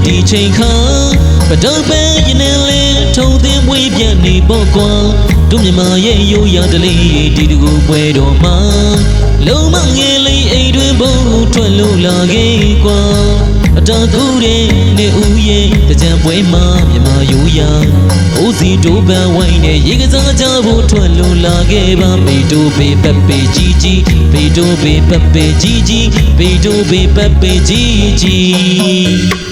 ဒီချိန်ခါပတော်ပဲရင်နဲ့လဲထုံသင်းပွေးပြန်နေပေါ့ကွာတို့မြမရဲ့ရိုးရာတလေးဒီတကူပွဲတော်မှာလုံးမငယ်လေးအိမ်တွင်ဘုံထွက်လို့လာခဲ့ကွာအတော်ကူတဲ့နေဦးရဲ့တကြံပွဲမှာမြမရိုးရာဦးစီတို့ပန်းဝိုင်းနဲ့ရေကစားကြဖို့ထွက်လို့လာခဲ့ပါပေတို့ပေပပေကြီးကြီးပေတို့ပေပပေကြီးကြီးပေတို့ပေပပေကြီးကြီး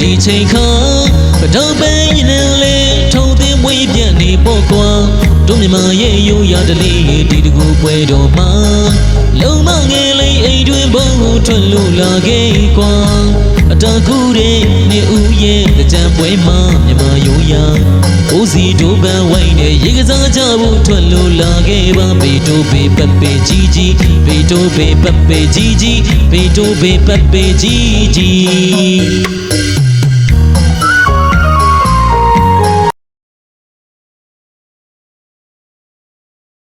ဒီချိန်ခါပတော်ပဲရင်နဲ့လေထုံသင်းမွေးပြန့်နေပေါ့ကွာတို့မြမရဲ့ရိုးရာတလေးဒီတကူပွဲတော်မှာလုံးမငယ်လေးအိမ်တွင်ဘုံထွက်လို့လာခဲ့ကွာအတော်ကူတဲ့နေဦးရဲ့ကြံပွဲမှာမြမရိုးရာဦးစီတို့ပန်းဝိုင်းနဲ့ရေကစားကြဖို့ထွက်လို့လာခဲ့ပါပေတို့ပေပပေကြီးကြီးပေတို့ပေပပေကြီးကြီးပေတို့ပေပပေကြီးကြီး